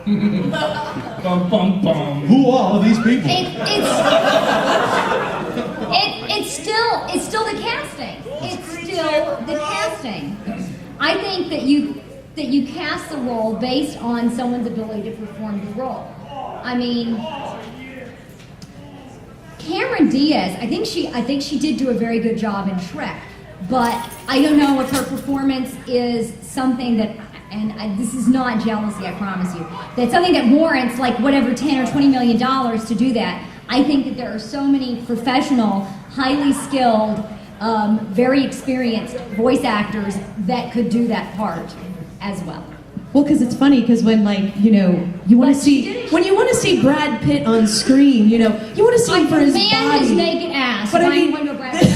Bum, bum, bum. Who are these people? It's still the casting. It's still the casting. I think that you cast the role based on someone's ability to perform the role. I mean, Cameron Diaz, I think she did do a very good job in Shrek, but I don't know if her performance is something that, this is not jealousy, I promise you, that's something that warrants like whatever $10 or $20 million to do that. I think that there are so many professional, highly skilled, very experienced voice actors that could do that part as well. Well, because it's funny, because when, like, you know, you want to see, when you want to see Brad Pitt on screen, you know, you want to see him for his man body. His naked ass. But I mean, Brad Pitt.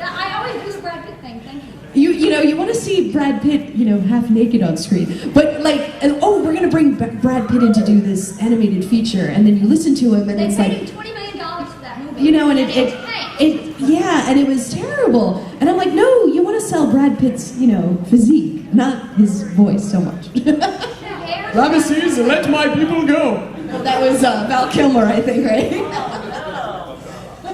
I always do the Brad Pitt thing. Thank you. You know, you want to see Brad Pitt, you know, half naked on screen. But like, oh, we're gonna bring Brad Pitt in to do this animated feature, and then you listen to him, and it's like $20 million for that movie. You know, and and it was terrible. And I'm like, no, you want to sell Brad Pitt's, you know, physique, not his voice so much. Ramesses, let my people go. No, that was Val Kilmer, I think, right?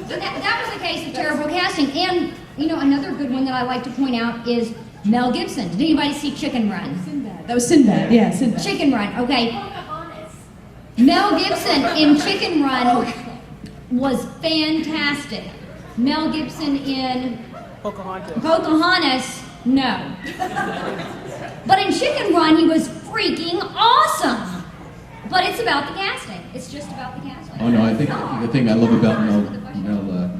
That was a case of terrible casting. And, you know, another good one that I like to point out is Mel Gibson. Did anybody see Chicken Run? Sinbad. That was Sinbad, yeah, Sinbad. Chicken Run, okay. Mel Gibson in Chicken Run was fantastic. Mel Gibson in Pocahontas, no. But in Chicken Run, he was freaking awesome. But it's about the casting. It's just about the casting. Oh no, I think the thing I love about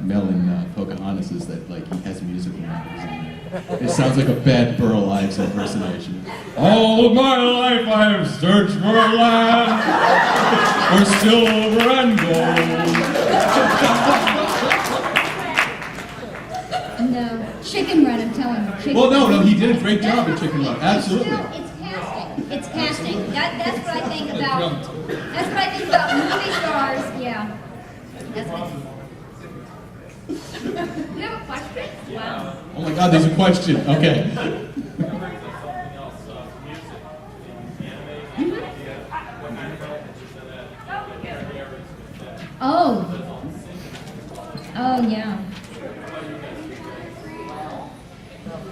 Mel in Pocahontas is that like he has musical numbers in there. It sounds like a bad Burl Ives impersonation. All of my life I have searched for a land for silver and gold. No, Chicken Run, I'm telling you. Well, no, he did a great job in Chicken Run. Absolutely. It's casting. It's casting. That's what I think about. That's what I think about movie stars. Yeah. That's what I think. You have a question? Wow. Oh my God, there's a question. Okay. Oh, yeah.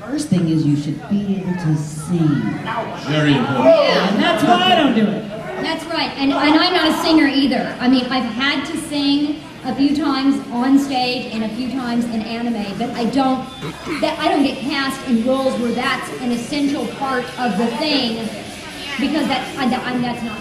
First thing is you should be able to sing. Very important. Yeah. And that's why I don't do it. That's right. And I'm not a singer either. I mean, I've had to sing a few times on stage and a few times in anime, but I don't get cast in roles where that's an essential part of the thing, because that's not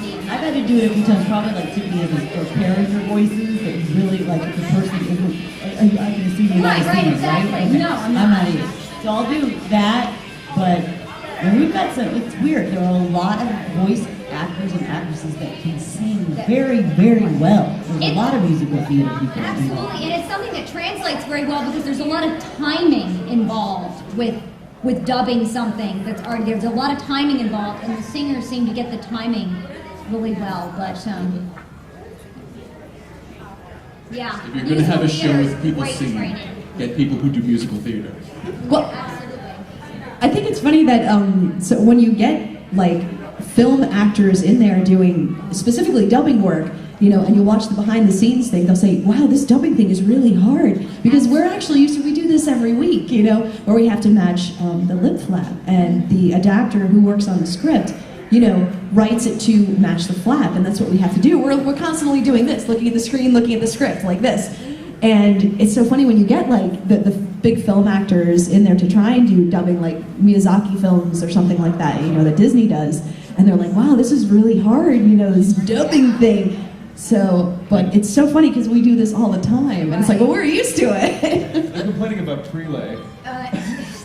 me. I've had to do it a few times, probably like Tiffany has those character voices that really like if the person isn't. I can assume you're not a singer, exactly. right? Okay. No, I'm not. I'm not either. So I'll do that, but we've got some. It's weird. There are a lot of voice actors and actresses that can sing very, very well. There's a lot of musical theater people. Absolutely, and it's something that translates very well because there's a lot of timing involved with dubbing something that's already there. There's a lot of timing involved, and the singers seem to get the timing really well. But yeah, If you're going to have a show with people singing, get people who do musical theater. Well, I think it's funny that so when you get like film actors in there doing specifically dubbing work, you know, and you watch the behind the scenes thing, they'll say, wow, this dubbing thing is really hard, because we're actually used to, we do this every week, you know, where we have to match the lip flap, and the adapter who works on the script, you know, writes it to match the flap, and that's what we have to do. We're constantly doing this, looking at the screen, looking at the script, like this. And it's so funny when you get like the big film actors in there to try and do dubbing, like Miyazaki films or something like that, you know, that Disney does, and they're like, wow, this is really hard, you know, this dubbing thing. So, but it's so funny because we do this all the time, and it's like, well, we're used to it. They're complaining about prelay.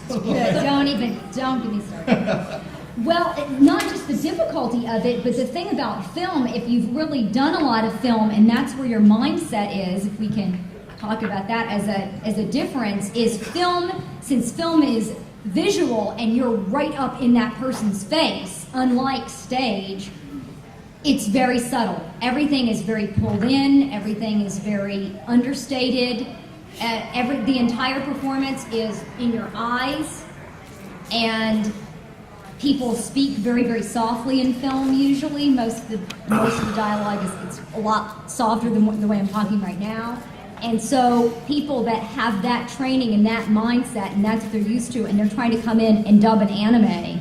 Don't get me started. Well, not just the difficulty of it, but the thing about film, if you've really done a lot of film, and that's where your mindset is, if we can talk about that as a difference, is film, since film is visual and you're right up in that person's face, unlike stage, it's very subtle. Everything is very pulled in, everything is very understated, the entire performance is in your eyes, and People speak very, very softly in film usually. Most of the dialogue it's a lot softer than the way I'm talking right now. And so people that have that training and that mindset, and that's what they're used to, and they're trying to come in and dub an anime,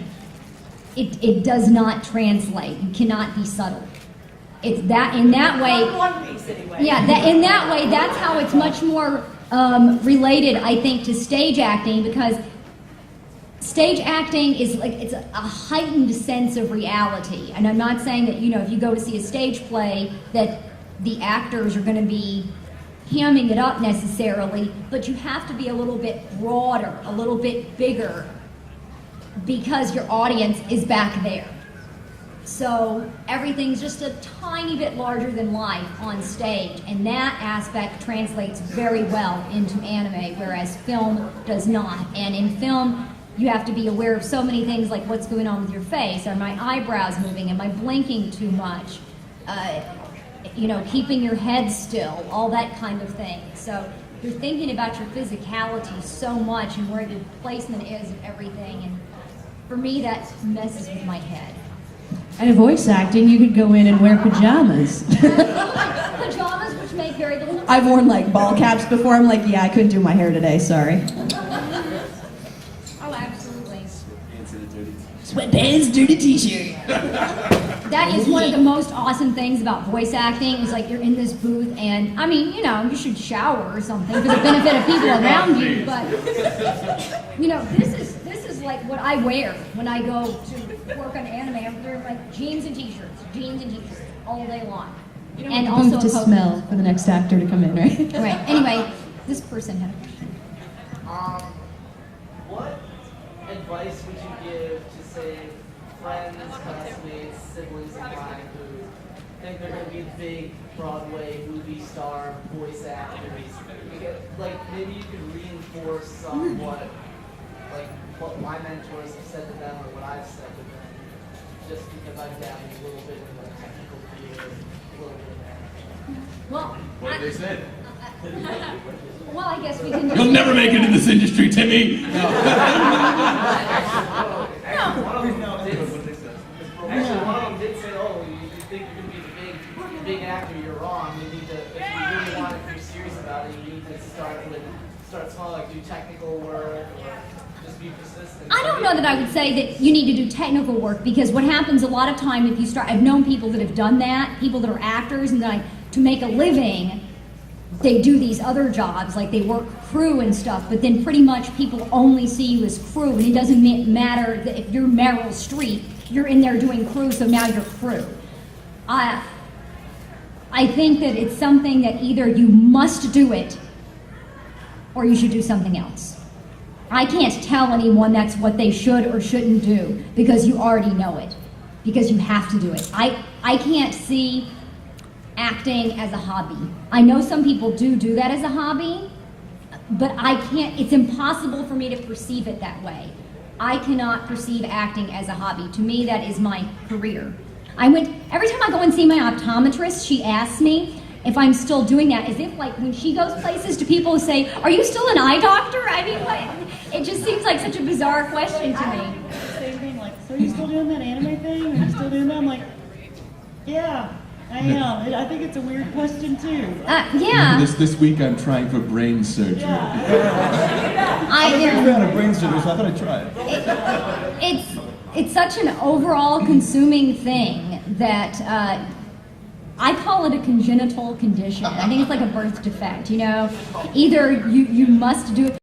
it does not translate. You cannot be subtle. It's that in that way. Yeah, in that way, that's how it's much more related, I think, to stage acting, because stage acting is like it's a heightened sense of reality. And I'm not saying that if you go to see a stage play that the actors are going to be hamming it up necessarily, but you have to be a little bit broader, a little bit bigger, because your audience is back there. So everything's just a tiny bit larger than life on stage, and that aspect translates very well into anime, whereas film does not. And in film, you have to be aware of so many things, like what's going on with your face. Are my eyebrows moving? Am I blinking too much? Keeping your head still, all that kind of thing. So you're thinking about your physicality so much and where your placement is and everything. And for me, that messes with my head. And in voice acting, you could go in and wear pajamas. Pajamas, which make very little sense. I've worn like ball caps before. I'm like, yeah, I couldn't do my hair today, sorry. Oh, absolutely. Sweatpants, dirty t-shirt. That is one of the most awesome things about voice acting, is like you're in this booth, and I mean, you should shower or something for the benefit of people around you, but this is like what I wear when I go to work on anime. I'm wearing like jeans and t-shirts all day long. And also to smell for the next actor to come in, right? Right. Anyway, this person had a question. What advice would you give to, say, friends, classmates, siblings of mine who think they're going to be big Broadway movie star voice actors? Like, maybe you could reinforce somewhat, like what my mentors have said to them or what I've said to them, just because I've dabbled a little bit in the technical field, a little bit of that. Well, What did they say? Well, I guess we can just... You'll never make it in this industry, Timmy! One of them did say, "Oh, you think you're going to be the big actor? You're wrong. You need to, if you really want it, if you're serious about it, you need to start small, like do technical work, or just be persistent." I don't know that I would say that you need to do technical work, because what happens a lot of time if you start... I've known people that have done that, people that are actors, and like to make a living, they do these other jobs, like they work crew and stuff, but then pretty much people only see you as crew, and it doesn't matter that if you're Meryl Streep, you're in there doing crew, so now you're crew. I think that it's something that either you must do it or you should do something else. I can't tell anyone that's what they should or shouldn't do, because you already know it, because you have to do it. I can't see acting as a hobby. I know some people do that as a hobby, but I can't, it's impossible for me to perceive it that way. I cannot perceive acting as a hobby. To me, that is my career. Every time I go and see my optometrist, she asks me if I'm still doing that, as if like when she goes places, do people say, "Are you still an eye doctor?" I mean, it just seems like such a bizarre question to me. Same thing, like, so are you still doing that anime thing? Are you still doing that? I'm like, yeah, I am. I think it's a weird question too. Yeah. This week I'm trying for brain surgery. Yeah. I'm a big fan of brain surgery, so I thought I'd try it. It's such an overall consuming thing that I call it a congenital condition. I think it's like a birth defect, Either you must do it